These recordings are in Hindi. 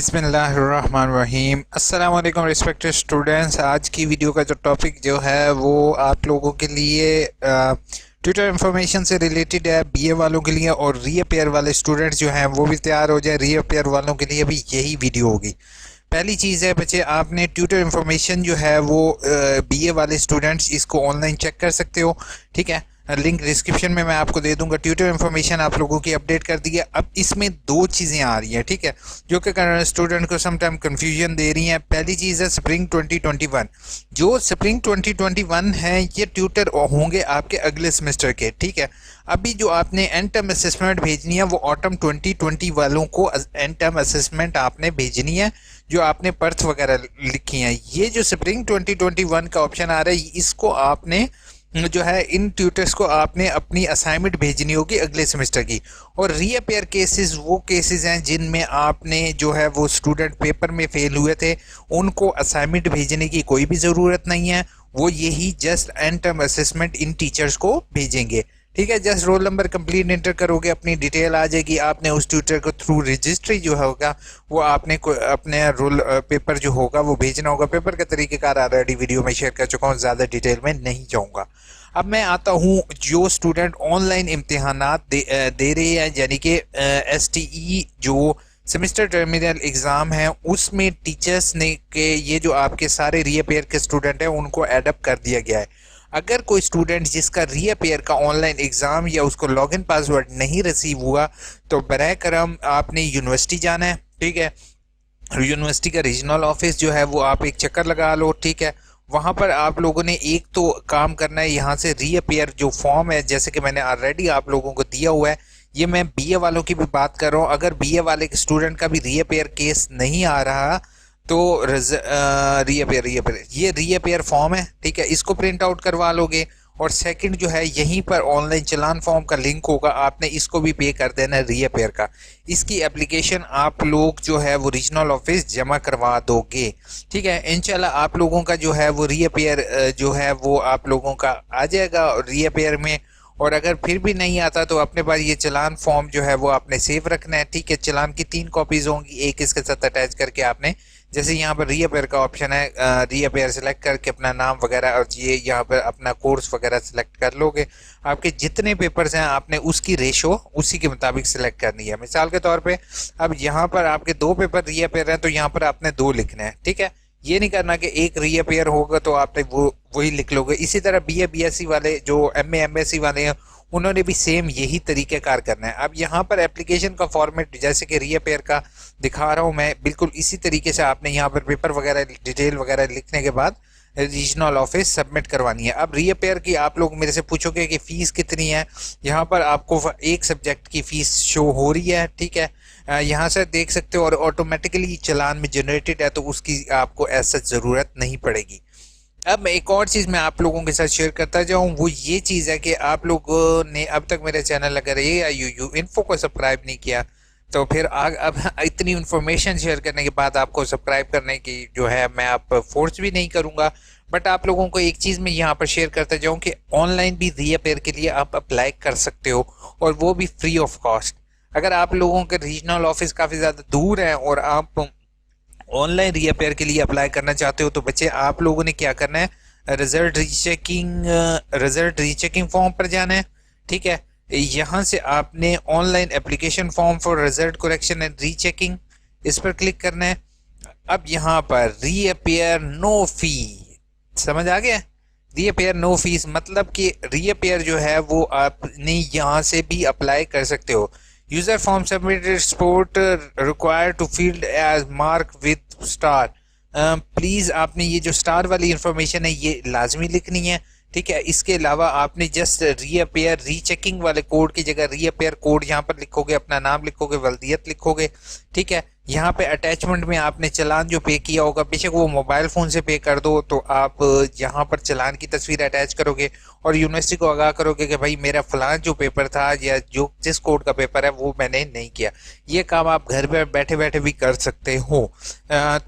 बिस्मिल्लाहिर्रहमानिर्रहीम। अस्सलाम वालेकुम रिस्पेक्टेड स्टूडेंट्स। आज की वीडियो का जो टॉपिक जो है वो आप लोगों के लिए ट्विटर इंफॉर्मेशन से रिलेटेड है, बीए वालों के लिए, और रीअपेयर वाले स्टूडेंट्स जो हैं वो भी तैयार हो जाए। रीअपेयर वालों के लिए भी यही वीडियो होगी। पहली चीज़ है बच्चे, आपने ट्विटर इंफॉर्मेशन जो है वो बीए वाले स्टूडेंट्स इसको ऑनलाइन चेक कर सकते हो, ठीक है। लिंक डिस्क्रिप्शन में मैं आपको दे दूंगा। ट्विटर इन्फॉर्मेशन आप लोगों की अपडेट कर दी है। अब इसमें दो चीज़ें आ रही हैं, ठीक है, जो कि स्टूडेंट को समटाइम कंफ्यूजन दे रही हैं। पहली चीज़ है स्प्रिंग 2021। जो स्प्रिंग 2021 है ये ट्विटर होंगे आपके अगले सेमेस्टर के, ठीक है। अभी जो आपने एंड टर्म असेसमेंट भेजनी है वो ऑटम 2020 वालों को एंड टर्म असेसमेंट आपने भेजनी है, जो आपने पर्थ वगैरह लिखी हैं। ये जो स्प्रिंग 2021 का ऑप्शन आ रहा है इसको आपने जो है इन ट्यूटर्स को आपने अपनी असाइनमेंट भेजनी होगी अगले सेमेस्टर की। और रीअपेयर केसेस वो केसेस हैं जिनमें आपने जो है वो स्टूडेंट पेपर में फेल हुए थे, उनको असाइनमेंट भेजने की कोई भी ज़रूरत नहीं है। वो यही just and term assessment in teachers को भेजेंगे, ठीक है। Just roll number complete enter करोगे, अपनी डिटेल आ जाएगी। आपने उस ट्यूटर को थ्रू रजिस्ट्री जो होगा वो आपने अपने रोल पेपर जो होगा वो भेजना होगा। पेपर का तरीक़ेकार ऑलरेडी वीडियो में शेयर कर चुका हूँ, ज़्यादा डिटेल में नहीं जाऊँगा। अब मैं आता हूँ जो स्टूडेंट ऑनलाइन इम्तिहानात दे रहे हैं, यानी कि STE जो सेमेस्टर टर्मिनल एग्ज़ाम है, उसमें टीचर्स ने के ये जो आपके सारे रीअपेयर के स्टूडेंट हैं उनको एडअप कर दिया गया है। अगर कोई स्टूडेंट जिसका रीअपेयर का ऑनलाइन एग्ज़ाम या उसको लॉगिन पासवर्ड नहीं रिसीव हुआ तो बराए करम आपने यूनिवर्सिटी जाना है, ठीक है। यूनिवर्सिटी का रीजनल ऑफिस जो है वो आप एक चक्कर लगा लो, ठीक है। वहाँ पर आप लोगों ने एक तो काम करना है, यहाँ से रीअपेयर जो फॉर्म है, जैसे कि मैंने ऑलरेडी आप लोगों को दिया हुआ है, ये मैं बीए वालों की भी बात कर रहा हूँ। अगर बीए वाले के स्टूडेंट का भी रीअपेयर केस नहीं आ रहा तो रीअपेयर ये रीअपेयर फॉर्म है, ठीक है, इसको प्रिंट आउट करवा लोगे। और सेकंड जो है यहीं पर ऑनलाइन चलान फॉर्म का लिंक होगा, आपने इसको भी पे कर देना है रीअपेयर का। इसकी एप्लीकेशन आप लोग जो है वो रीजनल ऑफिस जमा करवा दोगे, ठीक है। इंशाल्लाह आप लोगों का जो है वो रीअपेयर जो है वो आप लोगों का आ जाएगा रीअपेयर में। और अगर फिर भी नहीं आता तो अपने पास ये चलान फॉर्म जो है वो आपने सेव रखना है, ठीक है। चलान की 3 कॉपीज होंगी, एक इसके साथ अटैच करके आपने, जैसे यहाँ पर रीअपेयर का ऑप्शन है, रीअपेयर सेलेक्ट करके अपना नाम वगैरह और ये यहाँ पर अपना कोर्स वगैरह सेलेक्ट कर लोगे। आपके जितने पेपर्स हैं आपने उसकी रेशो उसी के मुताबिक सेलेक्ट करनी है। मिसाल के तौर पे अब यहाँ पर आपके 2 पेपर रीअपेयर हैं तो यहाँ पर आपने 2 लिखने हैं, ठीक है। ये नहीं करना कि एक रीअपेयर होगा तो आपने वही लिख लोगे। इसी तरह BA BSc वाले जो MA MSc वाले हैं उन्होंने भी सेम यही तरीक़ेकार करना है। अब यहाँ पर एप्लीकेशन का फॉर्मेट जैसे कि रीअपेयर का दिखा रहा हूँ मैं, बिल्कुल इसी तरीके से आपने यहाँ पर पेपर वगैरह डिटेल वगैरह लिखने के बाद रीजनल ऑफिस सबमिट करवानी है। अब रीअपेयर की आप लोग मेरे से पूछोगे कि फ़ीस कितनी है। यहाँ पर आपको एक सब्जेक्ट की फ़ीस शो हो रही है, ठीक है, यहाँ से देख सकते हो। और ऑटोमेटिकली चलान में जनरेटेड है तो उसकी आपको ऐसा ज़रूरत नहीं पड़ेगी। अब एक और चीज़ मैं आप लोगों के साथ शेयर करता जाऊँ, वो ये चीज़ है कि आप लोगों ने अब तक मेरे चैनल अगर AIUU इन्फो को सब्सक्राइब नहीं किया तो फिर अब इतनी इन्फॉर्मेशन शेयर करने के बाद आपको सब्सक्राइब करने की जो है मैं आप फोर्स भी नहीं करूँगा। बट आप लोगों को एक चीज़ मैं यहाँ पर शेयर करता जाऊँ कि ऑनलाइन भी रीअपेयर के लिए आप अप्लाई कर सकते हो, और वो भी फ्री ऑफ कॉस्ट। अगर आप लोगों के रीजनल ऑफिस काफ़ी ज़्यादा दूर हैं और आप ऑनलाइन रीअपेयर के लिए अप्लाई करना चाहते हो तो बच्चे आप लोगों ने क्या करना है, रिजल्ट रीचेकिंग फॉर्म पर जाना है, ठीक है। यहाँ से आपने online application form for result correction and rechecking, इस पर क्लिक करना है। अब यहाँ पर रीअपेयर नो फी, समझ आ गया। रीअपेयर नो फीस मतलब कि रीअपेयर जो है वो आपने यहाँ से भी अप्लाई कर सकते हो। User form submitted support required to field as mark with star. Please आपने ये जो स्टार वाली इंफॉर्मेशन है ये लाजमी लिखनी है, ठीक है। इसके अलावा आपने जस्ट रीअपेयर रीचेकिंग वाले कोड की जगह रीअपेयर कोड यहाँ पर लिखोगे, अपना नाम लिखोगे, वल्दियत लिखोगे, ठीक है। यहाँ पे अटैचमेंट में आपने चलान जो पे किया होगा, बेशक वो मोबाइल फ़ोन से पे कर दो, तो आप यहाँ पर चलान की तस्वीर अटैच करोगे और यूनिवर्सिटी को आगाह करोगे कि भाई मेरा फलान जो पेपर था या जो जिस कोड का पेपर है वो मैंने नहीं किया। ये काम आप घर पे बैठे बैठे भी कर सकते हो।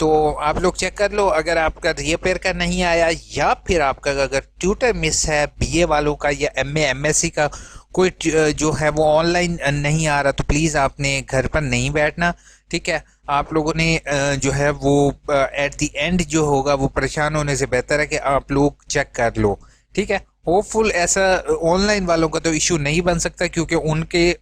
तो आप लोग चेक कर लो, अगर आपका रीअपेयर का नहीं आया या फिर आपका अगर ट्यूटर मिस है BA वालों का या MA MSc का कोई जो है वो ऑनलाइन नहीं आ रहा तो प्लीज़ आपने घर पर नहीं बैठना, ठीक है। आप लोगों ने जो है वो एट द एंड जो होगा वो परेशान होने से बेहतर है कि आप लोग चेक कर लो, ठीक है। होपफुल ऐसा ऑनलाइन वालों का तो इशू नहीं बन सकता, क्योंकि उनके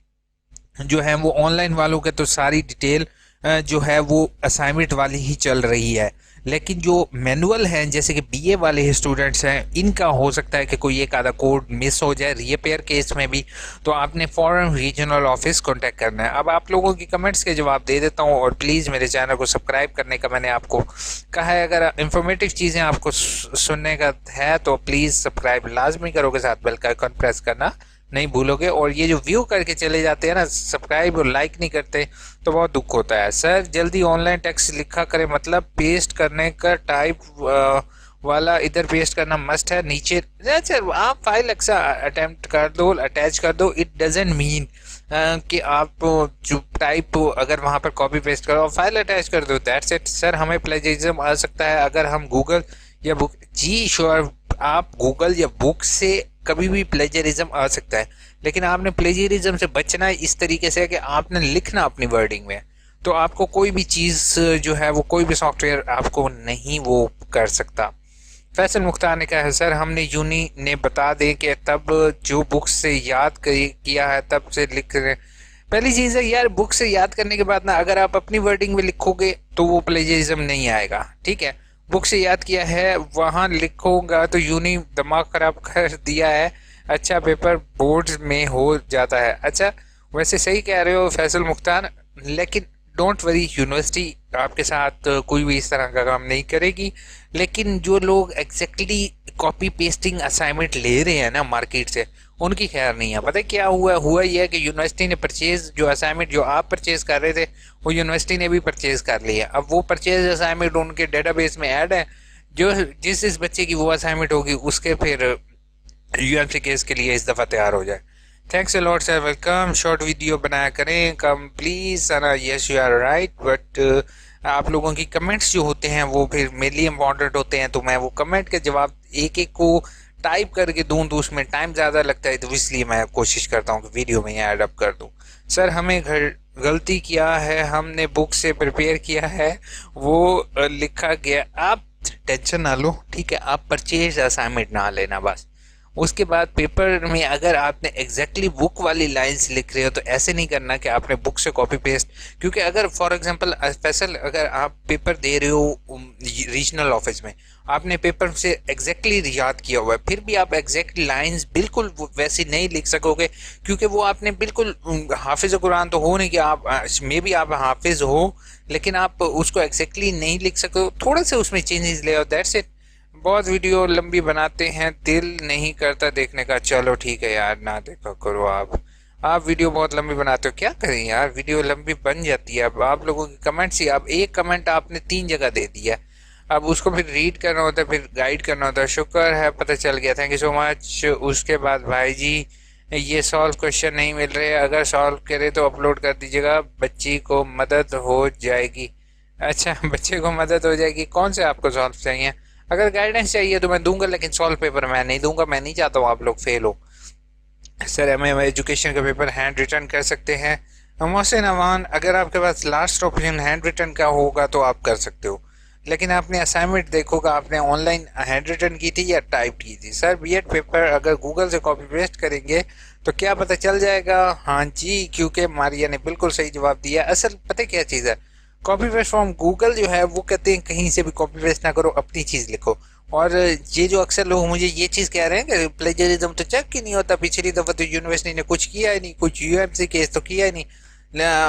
जो है वो ऑनलाइन वालों के तो सारी डिटेल जो है वो असाइनमेंट वाली ही चल रही है। लेकिन जो मैनुअल हैं, जैसे कि बीए वाले स्टूडेंट्स हैं, इनका हो सकता है कि कोई एक आधा कोड मिस हो जाए रिपेयर केस में भी, तो आपने फ़ौरन रीजनल ऑफिस कांटेक्ट करना है। अब आप लोगों की कमेंट्स के जवाब दे देता हूँ, और प्लीज़ मेरे चैनल को सब्सक्राइब करने का मैंने आपको कहा है। अगर इंफॉर्मेटिव चीज़ें आपको सुनने का है तो प्लीज़ सब्सक्राइब लाजमी करोगे, साथ बेल का आइकन प्रेस करना नहीं भूलोगे। और ये जो व्यू करके चले जाते हैं ना, सब्सक्राइब और लाइक नहीं करते, तो बहुत दुख होता है। सर जल्दी ऑनलाइन टेक्स्ट लिखा करें, मतलब पेस्ट करने का टाइप वाला इधर पेस्ट करना मस्ट है नीचे। अच्छा, आप फाइल अक्सर अटेम्प्ट कर दो, अटैच कर दो, इट डजेंट मीन कि आप जो टाइप अगर वहाँ पर कॉपी पेस्ट करो और फाइल अटैच कर दो, दैट्स इट। सर हमें प्लेजरिज्म आ सकता है अगर हम गूगल या बुक, जी श्योर, आप गूगल या बुक से कभी भी प्लेजरिज्म आ सकता है, लेकिन आपने प्लेजरिज्म से बचना है इस तरीके से कि आपने लिखना अपनी वर्डिंग में। तो आपको कोई भी चीज़ जो है वो कोई भी सॉफ्टवेयर आपको नहीं वो कर सकता। फैसल मुख्तार ने कहा है, सर हमने यूनी ने बता दें कि तब जो बुक से याद किया है तब से लिख रहे। पहली चीज़ है यार, बुक से याद करने के बाद ना अगर आप अपनी वर्डिंग में लिखोगे तो वो प्लेजरिज्म नहीं आएगा, ठीक है। बुक से याद किया है वहाँ लिखोगा तो यूनी दिमाग खराब कर दिया है, अच्छा पेपर बोर्ड में हो जाता है। अच्छा, वैसे सही कह रहे हो फैसल मुख्तार, लेकिन डोंट वरी, यूनिवर्सिटी आपके साथ कोई भी इस तरह का काम नहीं करेगी। लेकिन जो लोग एग्जैक्टली कॉपी पेस्टिंग असाइनमेंट ले रहे हैं ना मार्केट से, उनकी खैर नहीं है। पता है क्या हुआ ये है कि यूनिवर्सिटी ने परचेज जो असाइनमेंट जो आप परचेज कर रहे थे वो यूनिवर्सिटी ने भी परचेज कर लिया। अब वो परचेज असाइनमेंट उनके डेटाबेस में ऐड है, जो जिस बच्चे की वो असाइनमेंट होगी उसके फिर यूएमसी केस के लिए इस दफ़ा तैयार हो जाए। Thanks a lot sir, welcome. Short video बनाया करें कम please sir. Yes you are right, but आप लोगों की कमेंट्स जो होते हैं वो फिर मेरे लिए इम्पॉर्टेंट होते हैं, तो मैं वो कमेंट के जवाब एक एक को टाइप करके दूँ तो उसमें टाइम ज़्यादा लगता है, तो इसलिए मैं कोशिश करता हूँ कि वीडियो में ऐड अप कर दूँ। सर हमें गलती किया है, हमने बुक से प्रिपेयर किया है, वो लिखा गया। आप टेंशन ना लो, ठीक है, आप परचेज असाइनमेंट ना लेना बस। उसके बाद पेपर में अगर आपने एग्जैक्टली बुक वाली लाइंस लिख रहे हो तो ऐसे नहीं करना कि आपने बुक से कॉपी पेस्ट, क्योंकि अगर फॉर एग्जांपल स्पेशल अगर आप पेपर दे रहे हो रीजनल ऑफिस में, आपने पेपर से एग्जैक्टली याद किया हुआ है, फिर भी आप एग्जैक्ट लाइंस बिल्कुल वैसी नहीं लिख सकोगे, क्योंकि वो आपने बिल्कुल हाफिज कुरान तो हो नहीं कि आप मे भी आप हाफिज हो, लेकिन आप उसको एग्जैक्टली नहीं लिख सको, थोड़ा सा उसमें चेंजेस ले आओ, दैट्स इट। बहुत वीडियो लंबी बनाते हैं, दिल नहीं करता देखने का। चलो ठीक है यार, ना देखा करो आप वीडियो बहुत लंबी बनाते हो, क्या करें यार, वीडियो लंबी बन जाती है। अब आप लोगों की कमेंट्स ही, अब एक कमेंट आपने 3 जगह दे दिया, अब उसको फिर रीड करना होता है, फिर गाइड करना होता है। शुक्र है पता चल गया, थैंक यू सो मच। उसके बाद भाई जी ये सॉल्व क्वेश्चन नहीं मिल रहे, अगर सॉल्व करे तो अपलोड कर दीजिएगा, बच्ची को मदद हो जाएगी। अच्छा, बच्चे को मदद हो जाएगी, कौन से आपको सॉल्व चाहिए? अगर गाइडेंस चाहिए तो मैं दूंगा, लेकिन सॉल्व पेपर मैं नहीं दूंगा, मैं नहीं चाहता हूँ आप लोग फेल हो। सर एमए एजुकेशन का पेपर हैंड रिटर्न कर सकते हैं? मोहसिन अवान, अगर आपके पास लास्ट ऑप्शन हैंड रिटर्न का होगा तो आप कर सकते हो, लेकिन आपने असाइनमेंट देखोगा आपने ऑनलाइन हैंड रिटन की थी या टाइप की थी। सर बीएड पेपर अगर गूगल से कॉपी पेस्ट करेंगे तो क्या पता चल जाएगा? हाँ जी, क्योंकि मारिया ने बिल्कुल सही जवाब दिया। असल पता क्या चीज़ है, कॉपी पेस्ट फ्रॉम गूगल जो है वो कहते हैं कहीं से भी कॉपी पेस्ट ना करो, अपनी चीज़ लिखो। और ये जो अक्सर लोग मुझे ये चीज़ कह रहे हैं कि प्लेजरिज्म तो चेक ही नहीं होता, पिछली दफ़ा तो यूनिवर्सिटी ने कुछ किया ही नहीं, कुछ यूएमसी केस तो किया ही नहीं।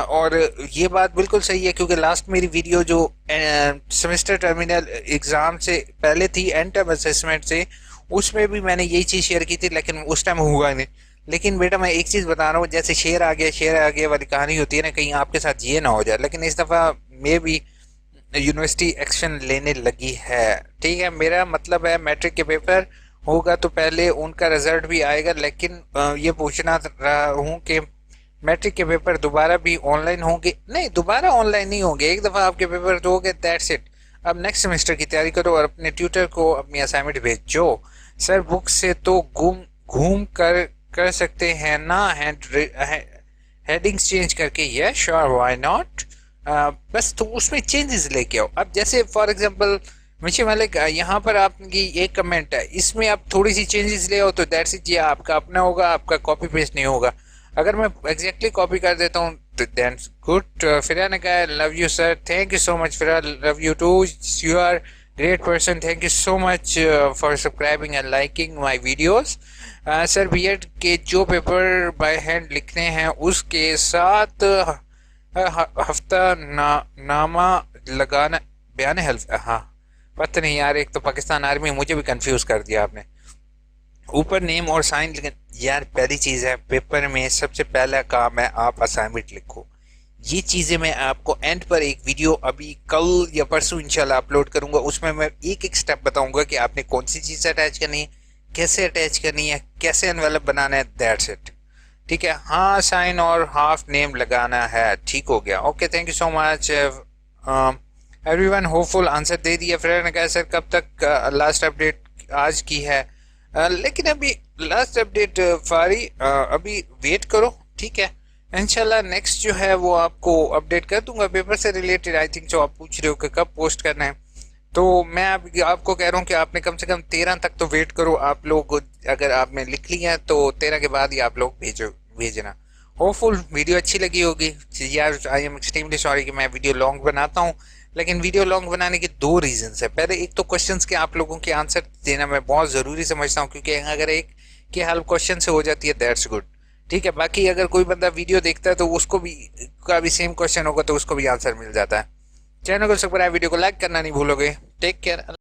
और ये बात बिल्कुल सही है, क्योंकि लास्ट मेरी वीडियो जो सेमेस्टर टर्मिनल एग्ज़ाम से पहले थी, एंड टर्म असेसमेंट से, उसमें भी मैंने यही चीज़ शेयर की थी, लेकिन उस टाइम हुआ नहीं। लेकिन बेटा मैं एक चीज़ बता रहा हूँ, जैसे शेर आ गया वाली कहानी होती है ना, कहीं आपके साथ ये ना हो जाए। लेकिन इस दफ़ा मे भी यूनिवर्सिटी एक्शन लेने लगी है, ठीक है। मेरा मतलब है मैट्रिक के पेपर होगा तो पहले उनका रिजल्ट भी आएगा, लेकिन ये पूछना रहा हूँ कि मैट्रिक के पेपर दोबारा भी ऑनलाइन होंगे? नहीं, दोबारा ऑनलाइन नहीं होंगे, एक दफ़ा आपके पेपर तो हो गए, दैट्स इट। अब नेक्स्ट सेमेस्टर की तैयारी करो और अपने ट्यूटर को अपनी असाइनमेंट भेजो। सर बुक से तो घूम कर सकते हैं ना, हेडिंग्स चेंज करके? Yes sure, why not. बस तो उसमें चेंजेस लेके आओ। अब जैसे फॉर एग्जांपल मुझे मलिक, यहाँ पर आपकी एक कमेंट है, इसमें आप थोड़ी सी चेंजेस ले आओ तो दैट्स इट, ये आपका अपना होगा, आपका कॉपी पेस्ट नहीं होगा। अगर मैं एग्जैक्टली कॉपी कर देता हूँ तो दैट्स गुड। फिरा ने कहा love you sir, thank you so much Fira, love you too, you are great person, thank you so much for subscribing and liking my videos. Sir B Ed के जो पेपर बाय हैंड लिखने हैं उसके साथ हफ्ता नामा लगाना बयान हल्फ, हाँ पता नहीं यार, एक तो पाकिस्तान आर्मी, मुझे भी कंफ्यूज कर दिया आपने। ऊपर नेम और साइन, लेकिन यार पहली चीज़ है पेपर में सबसे पहला काम है आप असाइनमेंट लिखो। ये चीज़ें मैं आपको एंड पर एक वीडियो अभी कल या परसों इंशाल्लाह अपलोड करूंगा, उसमें मैं एक एक स्टेप बताऊंगा कि आपने कौन सी चीज़ अटैच करनी है, कैसे अटैच करनी है, कैसे एनवेलप बनाना है, दैट्स इट। ठीक है, हाँ साइन और हाफ नेम लगाना है, ठीक हो गया, okay thank you so much everyone. Hopeful answer दे दिया। फ्रेंड ने कहा सर कब तक लास्ट अपडेट आज की है, लेकिन अभी लास्ट अपडेट फारी अभी वेट करो, ठीक है। इंशाल्लाह नेक्स्ट जो है वो आपको अपडेट कर दूंगा पेपर से रिलेटेड। आई थिंक जो आप पूछ रहे हो कि कब पोस्ट करना है, तो मैं आपको कह रहा हूँ कि आपने कम से कम 13 तक तो वेट करो आप लोग। अगर आपने लिख लिया है तो 13 के बाद ही आप लोग भेजना। होपफुल वीडियो अच्छी लगी होगी यार। आई एम एक्सट्रीमली सॉरी कि मैं वीडियो लॉन्ग बनाता हूँ, लेकिन वीडियो लॉन्ग बनाने के दो रीजंस है। पहले एक तो क्वेश्चंस के आप लोगों के आंसर देना मैं बहुत ज़रूरी समझता हूँ, क्योंकि अगर एक की हेल्प क्वेश्चन से हो जाती है दैट्स गुड, ठीक है। बाकी अगर कोई बंदा वीडियो देखता है तो उसको भी का भी सेम क्वेश्चन होगा तो उसको भी आंसर मिल जाता है। चैनल को सब्सक्राइब, वीडियो को लाइक करना नहीं भूलोगे। Take care.